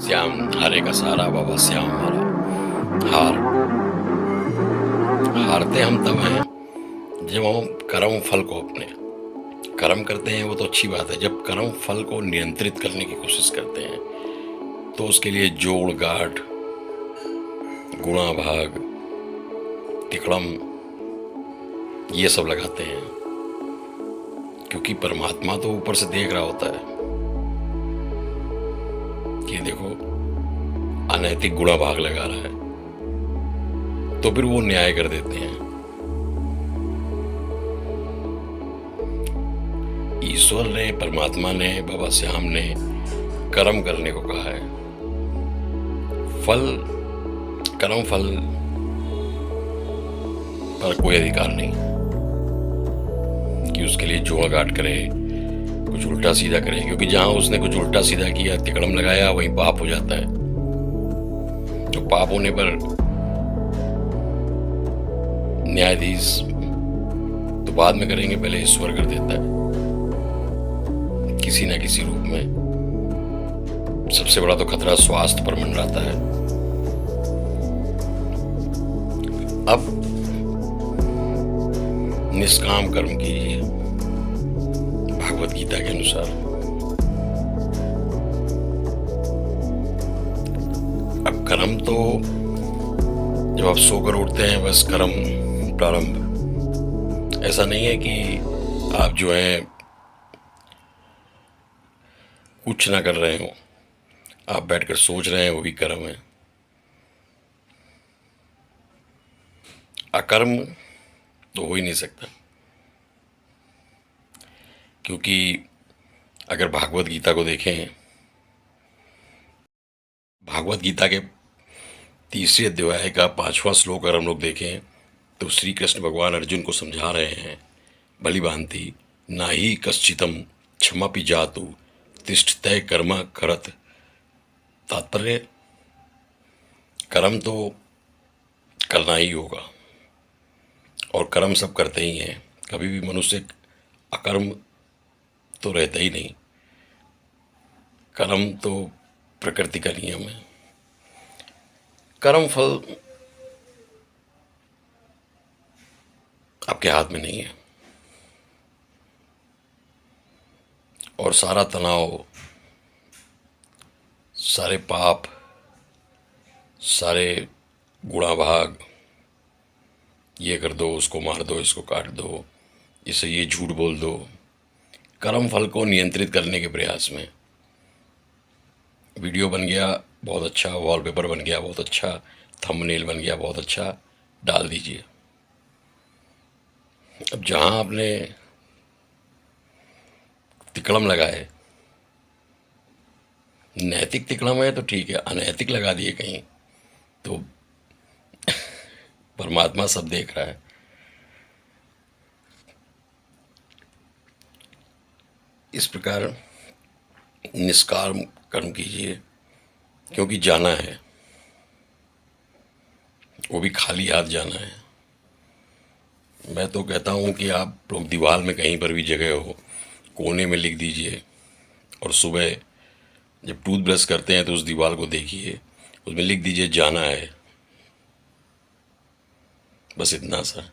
श्याम हारे का सहारा बाबा श्याम हमारा। हारते हम तब हैं जब हम कर्म फल को अपने कर्म करते हैं, वो तो अच्छी बात है। जब कर्म फल को नियंत्रित करने की कोशिश करते हैं तो उसके लिए जोड़ गाठ, गुणा भाग, तिकड़म, ये सब लगाते हैं, क्योंकि परमात्मा तो ऊपर से देख रहा होता है कि देखो अनैतिक गुणा भाग लगा रहा है, तो फिर वो न्याय कर देते हैं। ईश्वर ने, परमात्मा ने, बाबा श्याम ने कर्म करने को कहा है। फल, कर्म फल पर कोई अधिकार नहीं कि उसके लिए जोड़ गांठ करे, कुछ उल्टा सीधा करे, क्योंकि जहां उसने कुछ उल्टा सीधा किया, तिकड़म लगाया, वहीं पाप हो जाता है। तो पाप होने पर न्यायाधीश तो बाद में करेंगे, पहले ईश्वर कर देता है किसी न किसी रूप में। सबसे बड़ा तो खतरा स्वास्थ्य पर मंडराता है। अब निष्काम कर्म कीजिए भागवत गीता के अनुसार। अब कर्म तो जब आप सोकर उठते हैं बस कर्म प्रारंभ। ऐसा नहीं है कि आप जो है कुछ ना कर रहे हो, आप बैठकर सोच रहे हैं, वो भी कर्म है। अकर्म तो हो ही नहीं सकता, क्योंकि अगर भागवत गीता को देखें, भागवत गीता के तीसरे अध्याय का 5वां श्लोक अगर हम लोग देखें तो श्री कृष्ण भगवान अर्जुन को समझा रहे हैं, भली भांति ना ही कश्चितम क्षमापि जातु तिष्ठतय कर्म करत। तात्पर्य, कर्म तो करना ही होगा और कर्म सब करते ही हैं। कभी भी मनुष्य अकर्म तो रहता ही नहीं। कर्म तो प्रकृति का नियम है। कर्म फल आपके हाथ में नहीं है, और सारा तनाव, सारे पाप, सारे गुणा भाग, ये कर दो, उसको मार दो, इसको काट दो, इसे ये झूठ बोल दो, कर्म फल को नियंत्रित करने के प्रयास में। वीडियो बन गया बहुत अच्छा, वॉलपेपर बन गया बहुत अच्छा, थंबनेल बन गया बहुत अच्छा, डाल दीजिए। अब जहां आपने तिकड़म लगाए, नैतिक तिकड़म है तो ठीक है, अनैतिक लगा दिए कहीं तो परमात्मा सब देख रहा है। इस प्रकार निष्काम कर्म कीजिए, क्योंकि जाना है, वो भी खाली हाथ जाना है। मैं तो कहता हूँ कि आप लोग दीवार में कहीं पर भी जगह हो, कोने में लिख दीजिए, और सुबह जब टूथ ब्रश करते हैं तो उस दीवार को देखिए, उसमें लिख दीजिए जाना है। बस इतना सा,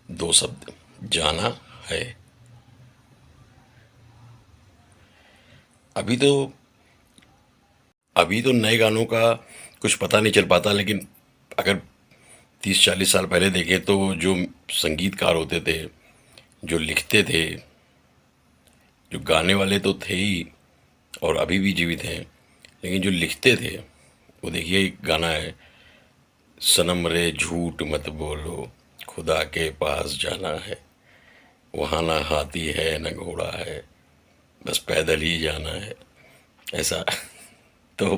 2 शब्द, जाना है। अभी तो अभी तो नए गानों का कुछ पता नहीं चल पाता, लेकिन अगर 30-40 साल पहले देखें तो जो संगीतकार होते थे, जो लिखते थे, जो गाने वाले तो थे ही और अभी भी जीवित हैं, लेकिन जो लिखते थे, वो देखिए एक गाना है, सनम रे झूठ मत बोलो, खुदा के पास जाना है, वहाँ ना हाथी है न घोड़ा है, बस पैदल ही जाना है। ऐसा तो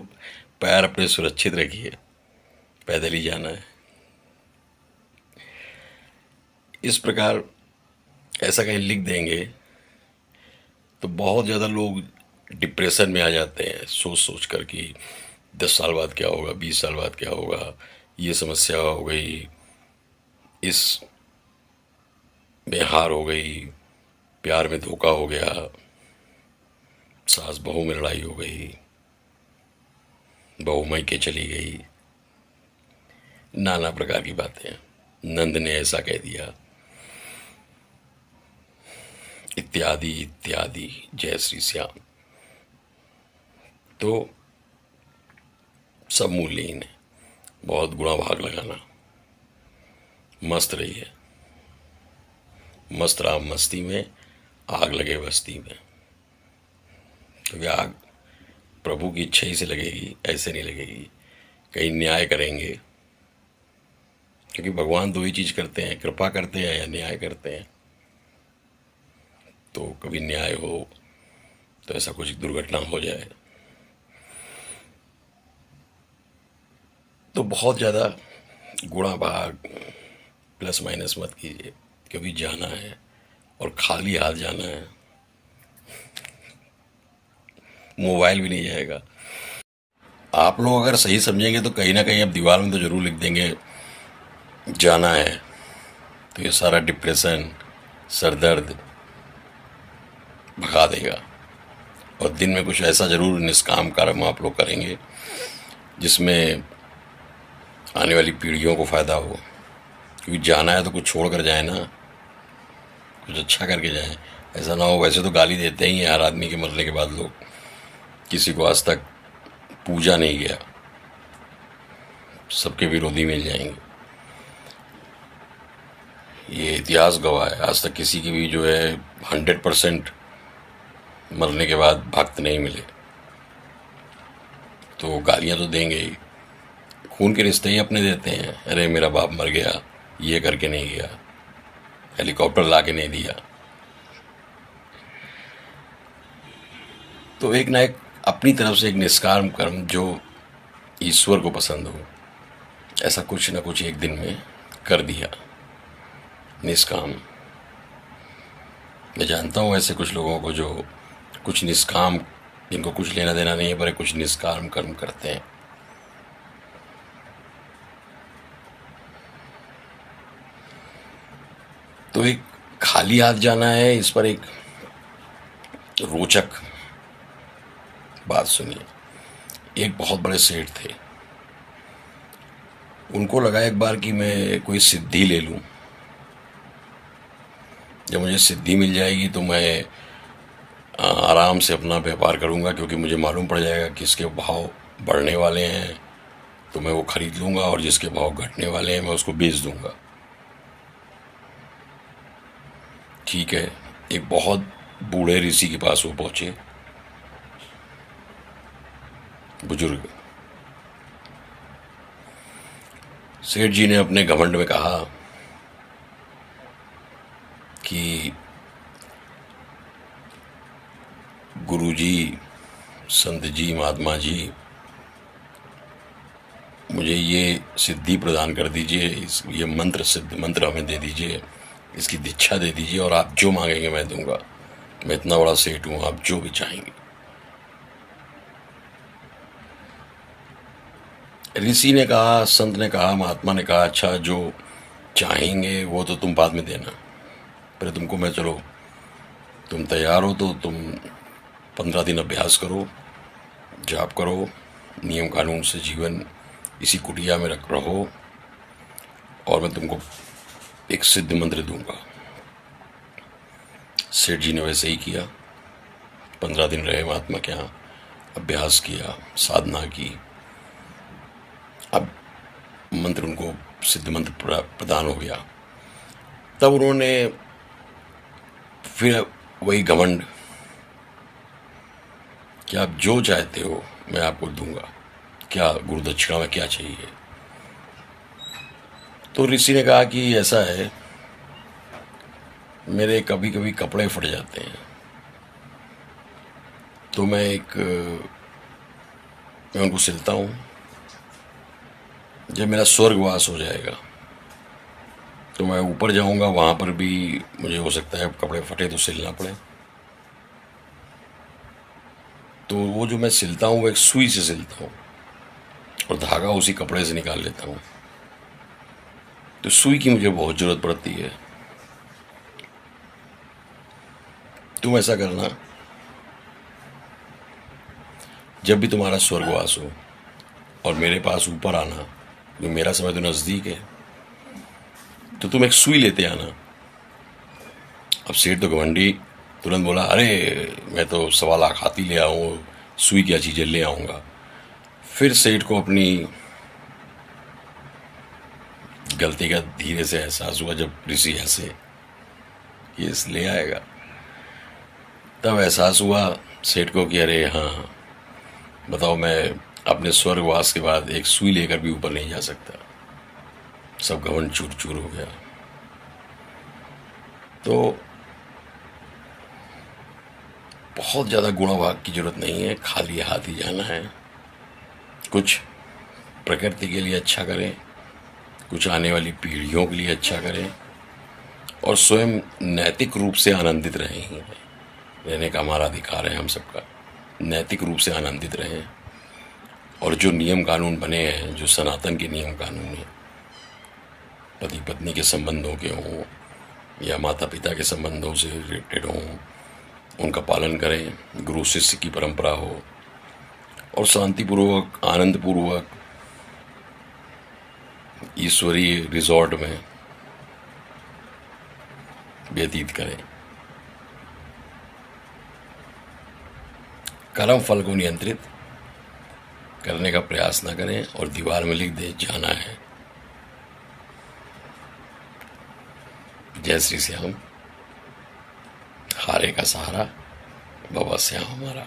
पैर अपने सुरक्षित रखिए, पैदल ही जाना है। इस प्रकार ऐसा कहीं लिख देंगे तो बहुत ज़्यादा लोग डिप्रेशन में आ जाते हैं, सोच सोच कर कि 10 साल बाद क्या होगा, 20 साल बाद क्या होगा, ये समस्या हो गई, इस में हार हो गई, प्यार में धोखा हो गया, सास बहू में लड़ाई हो गई। बहू मायके चली गई, नाना प्रकार की बातें। नंद ने ऐसा कह दिया, इत्यादि इत्यादि। जय श्री श्याम। तो सब मूल्यहीन है। बहुत गुणा भाग लगाना। मस्त रहिए, मस्त राम मस्ती में, आग लगे बस्ती में। क्योंकि आग प्रभु की इच्छा ही से लगेगी, ऐसे नहीं लगेगी। कहीं न्याय करेंगे, क्योंकि भगवान दो ही चीज करते हैं, कृपा करते हैं या न्याय करते हैं। तो कभी न्याय हो तो ऐसा कुछ दुर्घटना हो जाए तो बहुत ज़्यादा गुणा भाग प्लस माइनस मत कीजिए, क्योंकि जाना है और खाली हाथ जाना है। मोबाइल भी नहीं जाएगा। आप लोग अगर सही समझेंगे तो कहीं ना कहीं अब दीवार में तो जरूर लिख देंगे जाना है, तो ये सारा डिप्रेशन, सरदर्द भगा देगा। और दिन में कुछ ऐसा जरूर निष्काम कर्म आप लोग करेंगे जिसमें आने वाली पीढ़ियों को फायदा हो। क्योंकि जाना है तो कुछ छोड़ कर जाए ना, कुछ अच्छा करके जाए। ऐसा ना हो, वैसे तो गाली देते ही हैं हर आदमी के मरने के बाद लोग, किसी को आज तक पूजा नहीं गया, सबके विरोधी मिल जाएंगे। ये इतिहास गवाह है, आज तक किसी की भी जो है 100% मरने के बाद भक्त नहीं मिले। तो गालियां तो देंगे ही, खून के रिश्ते ही अपने देते हैं। अरे मेरा बाप मर गया, ये करके नहीं गया, हेलीकॉप्टर ला के नहीं दिया। तो एक ना एक अपनी तरफ से एक निष्काम कर्म जो ईश्वर को पसंद हो, ऐसा कुछ ना कुछ एक दिन में कर दिया निष्काम। मैं जानता हूँ ऐसे कुछ लोगों को जो कुछ निष्काम, जिनको कुछ लेना देना नहीं है, पर कुछ निष्काम कर्म करते हैं। तो एक खाली हाथ जाना है, इस पर एक रोचक बात सुनिए। एक बहुत बड़े सेठ थे, उनको लगा एक बार कि मैं कोई सिद्धि ले लूं। जब मुझे सिद्धि मिल जाएगी तो मैं आराम से अपना व्यापार करूंगा, क्योंकि मुझे मालूम पड़ जाएगा कि इसके भाव बढ़ने वाले हैं तो मैं वो खरीद लूंगा, और जिसके भाव घटने वाले हैं मैं उसको बेच दूंगा। ठीक है, एक बहुत बूढ़े ऋषि के पास वो पहुंचे, बुजुर्ग। सेठ जी ने अपने घमंड में कहा कि गुरु जी, संत जी, महात्मा जी, मुझे ये सिद्धि प्रदान कर दीजिए, ये मंत्र, सिद्ध मंत्र हमें दे दीजिए, इसकी दीक्षा दे दीजिए, और आप जो मांगेंगे मैं दूंगा। मैं इतना बड़ा सेठ हूं, आप जो भी चाहेंगे। ऋषि ने कहा, संत ने कहा, महात्मा ने कहा, अच्छा जो चाहेंगे वो तो तुम बाद में देना, पर तुमको मैं, चलो तुम तैयार हो तो तुम 15 दिन अभ्यास करो, जाप करो, नियम कानून से जीवन इसी कुटिया में रहो, और मैं तुमको एक सिद्ध मंत्र दूंगा। सेठ जी ने वैसे ही किया। 15 दिन रहे महात्मा के यहाँ, अभ्यास किया, साधना की। अब मंत्र उनको सिद्ध मंत्र प्रदान हो गया। तब उन्होंने फिर वही घमंड कि आप जो चाहते हो मैं आपको दूंगा, क्या गुरु दक्षिणा में क्या चाहिए। तो ऋषि ने कहा कि ऐसा है, मेरे कभी कभी कपड़े फट जाते हैं, तो मैं उनको सिलता हूँ। जब मेरा स्वर्गवास हो जाएगा तो मैं ऊपर जाऊंगा, वहां पर भी मुझे हो सकता है कपड़े फटे तो सिलना पड़े। तो वो जो मैं सिलता हूँ वो एक सुई से सिलता हूँ, और धागा उसी कपड़े से निकाल लेता हूँ। तो सुई की मुझे बहुत जरूरत पड़ती है। तुम ऐसा करना, जब भी तुम्हारा स्वर्गवास हो और मेरे पास ऊपर आना, जो मेरा समय तो नज़दीक है, तो तुम एक सुई लेते आना। अब सेठ तो घमंडी तुरंत बोला, अरे मैं तो 1.25 लाख हाथी ले आऊँ, सुई क्या चीज़ें ले आऊँगा। फिर सेठ को अपनी गलती का धीरे से एहसास हुआ जब ऋषि ऐसे ये ले आएगा, तब एहसास हुआ सेठ को कि अरे हाँ, बताओ मैं अपने स्वर्गवास के बाद एक सुई लेकर भी ऊपर नहीं जा सकता। सब घमंड चूर चूर हो गया। तो बहुत ज़्यादा गुणाभाग की जरूरत नहीं है, खाली हाथ ही जाना है। कुछ प्रकृति के लिए अच्छा करें, कुछ आने वाली पीढ़ियों के लिए अच्छा करें, और स्वयं नैतिक रूप से आनंदित रहें। ही रहने का हमारा अधिकार है हम सबका। नैतिक रूप से आनंदित रहें, और जो नियम कानून बने हैं, जो सनातन के नियम कानून हैं, पति पत्नी के संबंधों के हों या माता पिता के संबंधों से रिलेटेड हों, उनका पालन करें। गुरु शिष्य की परंपरा हो, और शांतिपूर्वक आनंदपूर्वक ईश्वरीय रिजॉर्ट में व्यतीत करें। कर्म फल को नियंत्रित करने का प्रयास न करें, और दीवार में लिख दे, जाना है। जय श्री श्याम। हारे का सहारा बाबा श्याम हमारा।